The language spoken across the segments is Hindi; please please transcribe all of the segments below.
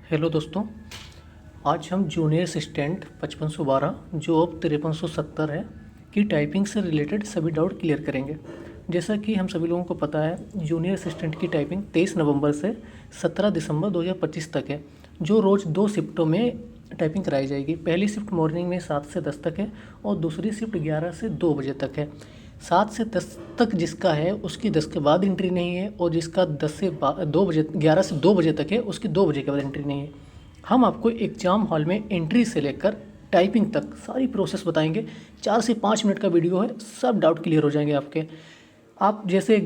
हेलो दोस्तों, आज हम जूनियर असिस्टेंट 5512 जो अब 5370 है की टाइपिंग से रिलेटेड सभी डाउट क्लियर करेंगे। जैसा कि हम सभी लोगों को पता है, जूनियर असिस्टेंट की टाइपिंग 23 नवंबर से 17 दिसंबर 2025 तक है, जो रोज़ 2 शिफ्टों में टाइपिंग कराई जाएगी। पहली शिफ्ट मॉर्निंग में 7 से 10 तक है और दूसरी शिफ्ट 11 से 2 बजे तक है। 7 से 10 तक जिसका है उसकी 10 के बाद एंट्री नहीं है, और जिसका 10 से 2 बजे 11 से 2 बजे तक है उसकी 2 बजे के बाद एंट्री नहीं है। हम आपको एग्ज़ाम हॉल में एंट्री से लेकर टाइपिंग तक सारी प्रोसेस बताएंगे। 4 से 5 मिनट का वीडियो है, सब डाउट क्लियर हो जाएंगे आपके। आप जैसे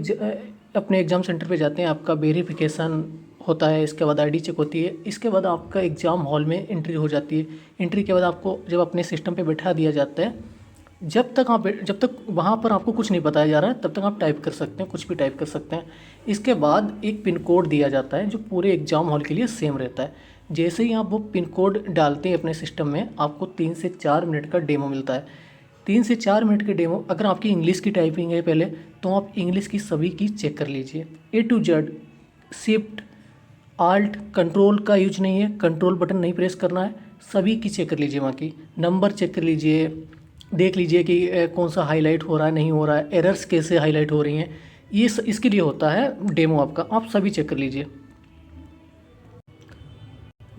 अपने एग्ज़ाम सेंटर पे जाते हैं, आपका वेरिफिकेशन होता है, इसके बाद आईडी चेक होती है, इसके बाद आपका एग्ज़ाम हॉल में एंट्री हो जाती है। एंट्री के बाद आपको जब अपने सिस्टम पे बैठा दिया जाता है, जब तक वहाँ पर आपको कुछ नहीं बताया जा रहा है तब तक आप टाइप कर सकते हैं, कुछ भी टाइप कर सकते हैं। इसके बाद एक पिन कोड दिया जाता है जो पूरे एग्ज़ाम हॉल के लिए सेम रहता है। जैसे ही आप वो पिन कोड डालते हैं अपने सिस्टम में, आपको 3 से 4 मिनट का डेमो मिलता है। 3 से 4 मिनट के डेमो, अगर आपकी इंग्लिश की टाइपिंग है पहले, तो आप इंग्लिश की सभी की चेक कर लीजिए। A to Z, shift alt control का यूज नहीं है, कंट्रोल बटन नहीं प्रेस करना है, सभी की चेक कर लीजिए। वहाँ की नंबर चेक कर लीजिए, देख लीजिए कि कौन सा हाईलाइट हो रहा है, नहीं हो रहा है, एरर्स कैसे हाईलाइट हो रही हैं। इसके लिए होता है डेमो आपका, आप सभी चेक कर लीजिए।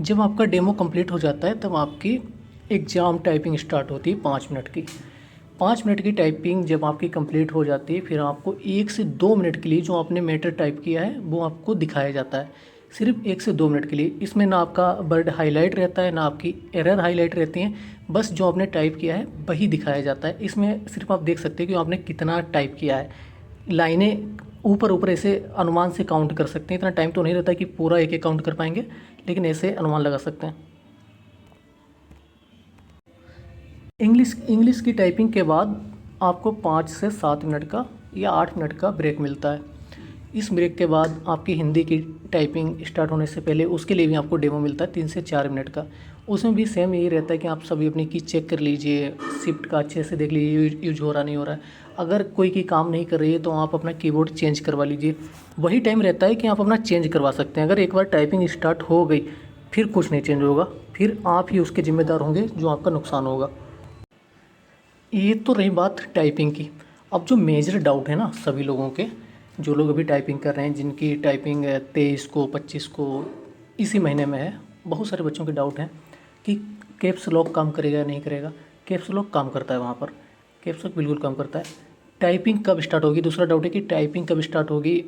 जब आपका डेमो कंप्लीट हो जाता है तब आपकी एग्ज़ाम टाइपिंग स्टार्ट होती है 5 मिनट की। 5 मिनट की टाइपिंग जब आपकी कंप्लीट हो जाती है, फिर आपको 1 से 2 मिनट के लिए जो आपने मैटर टाइप किया है वो आपको दिखाया जाता है, सिर्फ 1 से 2 मिनट के लिए। इसमें ना आपका वर्ड हाईलाइट रहता है, ना आपकी एरर हाईलाइट रहती हैं, बस जो आपने टाइप किया है वही दिखाया जाता है। इसमें सिर्फ आप देख सकते हैं कि आपने कितना टाइप किया है। लाइनें ऊपर ऊपर ऐसे अनुमान से काउंट कर सकते हैं, इतना टाइम तो नहीं रहता कि पूरा एक एक काउंट कर पाएंगे, लेकिन ऐसे अनुमान लगा सकते हैं। इंग्लिश की टाइपिंग के बाद आपको 5 से 7 मिनट का या 8 मिनट का ब्रेक मिलता है। इस ब्रेक के बाद आपकी हिंदी की टाइपिंग स्टार्ट होने से पहले उसके लिए भी आपको डेमो मिलता है 3 से 4 मिनट का। उसमें भी सेम यही रहता है कि आप सभी अपनी की चेक कर लीजिए, शिफ्ट का अच्छे से देख लीजिए यूज हो रहा नहीं हो रहा है। अगर कोई की काम नहीं कर रही है तो आप अपना कीबोर्ड चेंज करवा लीजिए। वही टाइम रहता है कि आप अपना चेंज करवा सकते हैं। अगर एक बार टाइपिंग स्टार्ट हो गई फिर कुछ नहीं चेंज होगा, फिर आप ही उसके ज़िम्मेदार होंगे जो आपका नुकसान होगा। ये तो रही बात टाइपिंग की। अब जो मेजर डाउट है ना सभी लोगों के, जो लोग अभी टाइपिंग कर रहे हैं, जिनकी टाइपिंग 23 को 25 को इसी महीने में है, बहुत सारे बच्चों के डाउट हैं कि कैप्स लॉक काम करेगा या नहीं करेगा। कैप्स लॉक काम करता है, वहाँ पर कैप्स लॉक बिल्कुल काम करता है। टाइपिंग कब स्टार्ट होगी, दूसरा डाउट है कि टाइपिंग कब स्टार्ट होगी,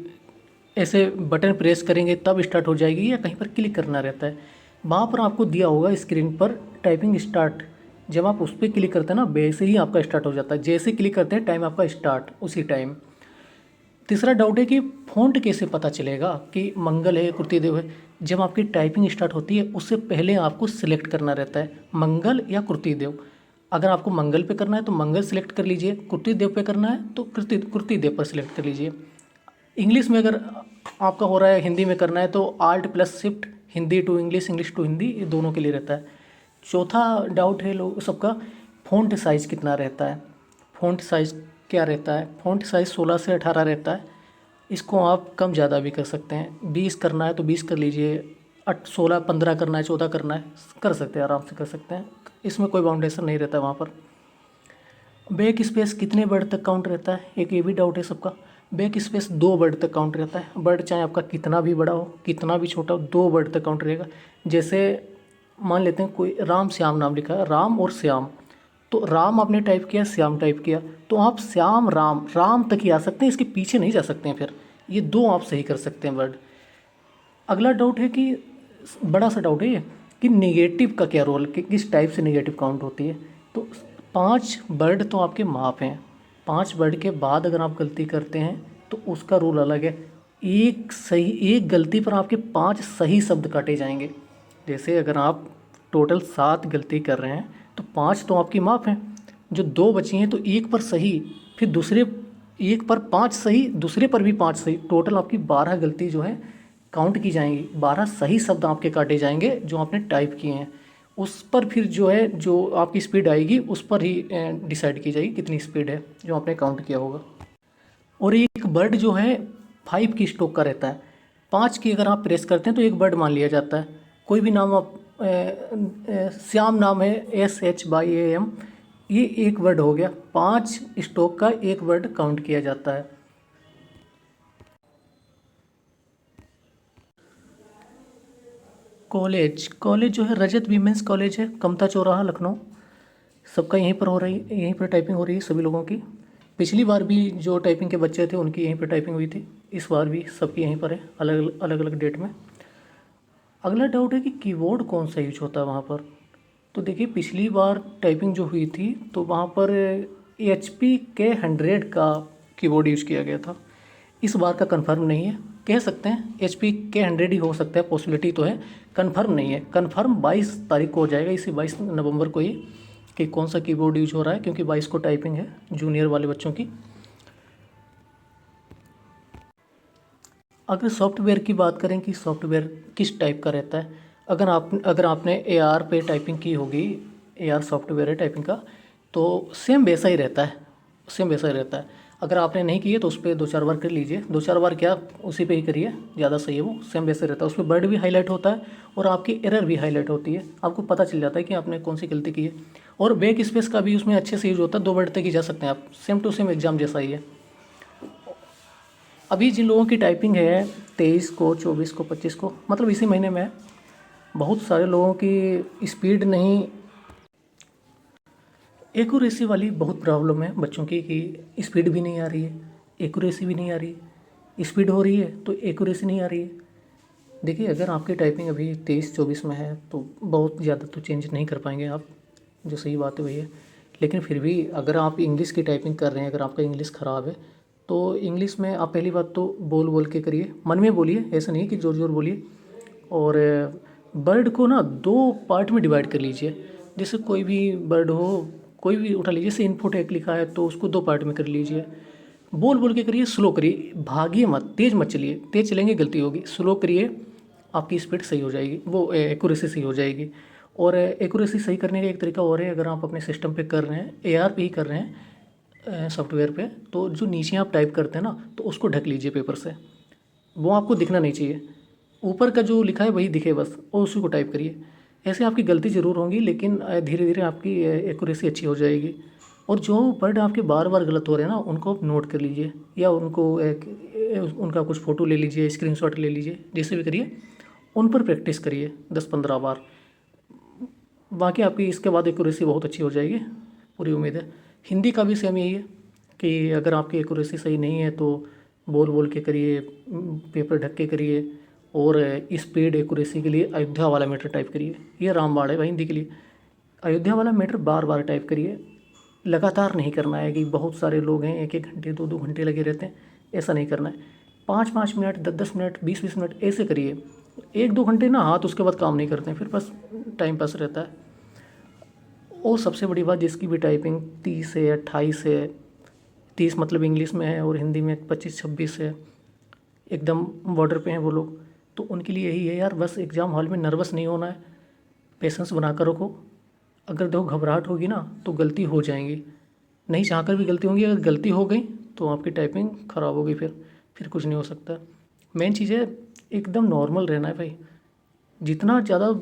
ऐसे बटन प्रेस करेंगे तब स्टार्ट हो जाएगी या कहीं पर क्लिक करना रहता है। वहाँ पर आपको दिया होगा स्क्रीन पर टाइपिंग स्टार्ट, जब आप उस पर क्लिक करते हैं ना वैसे ही आपका स्टार्ट हो जाता है। जैसे क्लिक करते हैं टाइम आपका स्टार्ट उसी टाइम। तीसरा डाउट है कि फ़ॉन्ट कैसे पता चलेगा कि मंगल है, कुर्तीदेव है। जब आपकी टाइपिंग स्टार्ट होती है उससे पहले आपको सिलेक्ट करना रहता है मंगल या कुर्तीदेव। अगर आपको मंगल पे करना है तो मंगल सिलेक्ट कर लीजिए, कुर्तीदेव पे करना है तो कुर्तीदेव पर सिलेक्ट कर लीजिए। इंग्लिश में अगर आपका हो रहा है, हिंदी में करना है तो alt plus shift, Hindi to English, English to Hindi, ये दोनों के लिए रहता है। चौथा डाउट है लोग सबका, फ़ॉन्ट साइज़ कितना रहता है। फ़ॉन्ट साइज़ क्या रहता है, फ़ॉन्ट साइज़ 16 से 18 रहता है। इसको आप कम ज़्यादा भी कर सकते हैं, 20 करना है तो 20 कर लीजिए, 16 15 करना है, 14 करना है, कर सकते हैं, आराम से कर सकते हैं। इसमें कोई बाउंडेशन नहीं रहता है वहाँ पर। बैक स्पेस कितने वर्ड तक काउंट रहता है, एक ये भी डाउट है सबका। बैक स्पेस 2 वर्ड तक काउंट रहता है। वर्ड चाहे आपका कितना भी बड़ा हो, कितना भी छोटा हो, 2 वर्ड तक काउंट रहेगा। जैसे मान लेते हैं कोई राम श्याम नाम लिखा है, राम और श्याम, तो राम आपने टाइप किया, श्याम टाइप किया, तो आप श्याम राम राम तक ही आ सकते हैं, इसके पीछे नहीं जा सकते हैं। फिर ये 2 आप सही कर सकते हैं वर्ड। अगला डाउट है कि बड़ा सा डाउट है ये कि नेगेटिव का क्या रोल, कि किस टाइप से नेगेटिव काउंट होती है। तो 5 वर्ड तो आपके माप हैं, 5 वर्ड के बाद अगर आप गलती करते हैं तो उसका रूल अलग है। एक गलती पर आपके 5 सही शब्द काटे जाएंगे। जैसे अगर आप टोटल 7 गलती कर रहे हैं तो 5 तो आपकी माफ़ हैं, जो 2 बची हैं तो एक पर सही, फिर दूसरे एक पर 5 सही, दूसरे पर भी 5 सही, टोटल आपकी 12 गलती जो है काउंट की जाएंगी। 12 सही शब्द आपके काटे जाएंगे जो आपने टाइप किए हैं। उस पर फिर जो है, जो आपकी स्पीड आएगी उस पर ही डिसाइड की जाएगी कितनी स्पीड है जो आपने काउंट किया होगा। और एक वर्ड जो है 5 की स्ट्रोक का रहता है। 5 की अगर आप प्रेस करते हैं तो एक वर्ड मान लिया जाता है, कोई भी नाम आप श्याम नाम है, SHYAM, ये एक वर्ड हो गया। 5 स्ट्रोक का एक वर्ड काउंट किया जाता है। कॉलेज जो है रजत वीमेंस कॉलेज है, कमता चौराहा, लखनऊ। सबका यहीं पर हो रही, यहीं पर टाइपिंग हो रही है सभी लोगों की। पिछली बार भी जो टाइपिंग के बच्चे थे उनकी यहीं पर टाइपिंग हुई थी, इस बार भी सबकी यहीं पर है, अलग अलग डेट में। अगला डाउट है कि कीबोर्ड कौन सा यूज होता है वहाँ पर। तो देखिए, पिछली बार टाइपिंग जो हुई थी तो वहाँ पर HP K100 का कीबोर्ड यूज किया गया था। इस बार का कंफर्म नहीं है, कह सकते हैं HP K100 ही हो सकता है, पॉसिबिलिटी तो है, कंफर्म नहीं है। कंफर्म 22 तारीख को हो जाएगा, इसी 22 नवंबर को ही, कि कौन सा कीबोर्ड यूज हो रहा है, क्योंकि 22 को टाइपिंग है जूनियर वाले बच्चों की। अगर सॉफ्टवेयर की बात करें कि सॉफ्टवेयर किस टाइप का रहता है, अगर आपने AR पे टाइपिंग की होगी, AR सॉफ्टवेयर है टाइपिंग का, तो सेम वैसा ही रहता है, सेम वैसा ही रहता है। अगर आपने नहीं की है तो उस पर 2-4 बार कर लीजिए, 2-4 बार क्या, उसी पे ही करिए, ज़्यादा सही है। वो सेम वैसे रहता है, उस पर वर्ड भी हाईलाइट होता है और आपकी एरर भी हाईलाइट होती है, आपको पता चल जाता है कि आपने कौन सी गलती की है। और बैक स्पेस का भी उसमें अच्छे से यूज होता है, 2 वर्ड तक ही जा सकते हैं आप, सेम टू सेम एग्जाम जैसा ही है। अभी जिन लोगों की टाइपिंग है 23 को, 24 को, 25 को, मतलब इसी महीने में, बहुत सारे लोगों की स्पीड नहीं, एक्यूरेसी वाली बहुत प्रॉब्लम है बच्चों की, कि स्पीड भी नहीं आ रही है, एक्यूरेसी भी नहीं आ रही है। स्पीड हो रही है तो एक्यूरेसी नहीं आ रही है। देखिए, अगर आपकी टाइपिंग अभी 23-24 में है तो बहुत ज़्यादा तो चेंज नहीं कर पाएंगे आप, जो सही बात है वही है। लेकिन फिर भी अगर आप इंग्लिश की टाइपिंग कर रहे हैं, अगर आपका इंग्लिश ख़राब है, तो इंग्लिश में आप पहली बात तो बोल बोल के करिए, मन में बोलिए, ऐसा नहीं कि ज़ोर ज़ोर बोलिए। और वर्ड को ना 2 पार्ट में डिवाइड कर लीजिए। जैसे कोई भी वर्ड हो, कोई भी उठा लीजिए, जैसे इन्फोटेक लिखा है तो उसको 2 पार्ट में कर लीजिए। बोल बोल के करिए, स्लो करिए, भागिए मत, तेज़ मत चलिए, तेज़ चलेंगे गलती होगी। स्लो करिए, आपकी स्पीड सही हो जाएगी, वो एक्यूरेसी सही हो जाएगी। और एक्यूरेसी सही करने का एक तरीका और है, अगर आप अपने सिस्टम पे कर रहे हैं, AR पे ही कर रहे हैं सॉफ्टवेयर पे, तो जो नीचे आप टाइप करते हैं ना, तो उसको ढक लीजिए पेपर से, वो आपको दिखना नहीं चाहिए, ऊपर का जो लिखा है वही दिखे बस, और उसी को टाइप करिए। ऐसे आपकी गलती ज़रूर होंगी, लेकिन धीरे धीरे आपकी एक्यूरेसी अच्छी हो जाएगी। और जो वर्ड आपके बार बार गलत हो रहे हैं ना, उनको आप नोट कर लीजिए, या उनको उनका कुछ फ़ोटो ले लीजिए, स्क्रीनशॉट ले लीजिए, जैसे भी करिए, उन पर प्रैक्टिस करिए 10-15 बार। बाकी आपकी इसके बाद एक्यूरेसी बहुत अच्छी हो जाएगी, पूरी उम्मीद है। हिंदी का भी सेम यही है कि अगर आपकी एक्यूरेसी सही नहीं है तो बोल बोल के करिए, पेपर ढक के करिए। और स्पीड एक्यूरेसी के लिए अयोध्या वाला मीटर टाइप करिए, ये रामबाण है भाई हिंदी के लिए। अयोध्या वाला मीटर बार बार टाइप करिए, लगातार नहीं करना है कि बहुत सारे लोग हैं 1-1 घंटे 2-2 घंटे लगे रहते हैं, ऐसा नहीं करना है। 5-5 मिनट, 10-10 मिनट, 20-20 मिनट ऐसे करिए। 1-2 घंटे ना हाथ उसके बाद काम नहीं करते हैं, फिर बस टाइम पास रहता है। और सबसे बड़ी बात, जिसकी भी टाइपिंग 30 है, 28 है, 30 मतलब इंग्लिश में है और हिंदी में 25-26 है, एकदम बॉर्डर पे हैं वो लोग, तो उनके लिए यही है यार, बस एग्ज़ाम हॉल में नर्वस नहीं होना है, पेशेंस बना कर रखो। अगर देखो घबराहट होगी ना तो गलती हो जाएंगी, नहीं चाह कर भी गलती होंगी, अगर गलती हो गई तो आपकी टाइपिंग ख़राब होगी, फिर कुछ नहीं हो सकता। मेन चीज़ है एकदम नॉर्मल रहना है भाई, जितना ज़्यादा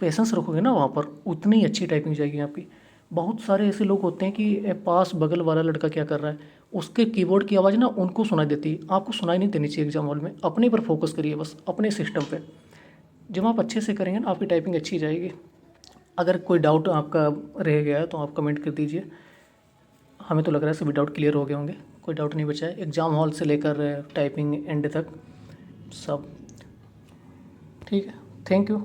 पेशेंस रखोगे ना वहाँ पर, उतनी ही अच्छी टाइपिंग जाएगी आपकी। बहुत सारे ऐसे लोग होते हैं कि पास बगल वाला लड़का क्या कर रहा है, उसके कीबोर्ड की आवाज़ ना उनको सुनाई देती है, आपको सुनाई नहीं देनी चाहिए एग्जाम हॉल में। अपने पर फोकस करिए बस, अपने सिस्टम पे। जब आप अच्छे से करेंगे ना, आपकी टाइपिंग अच्छी जाएगी। अगर कोई डाउट आपका रह गया है तो आप कमेंट कर दीजिए, हमें तो लग रहा है सभी डाउट क्लियर हो गए होंगे, कोई डाउट नहीं बचा है एग्ज़ाम हॉल से लेकर टाइपिंग एंड तक सब ठीक है। Thank you.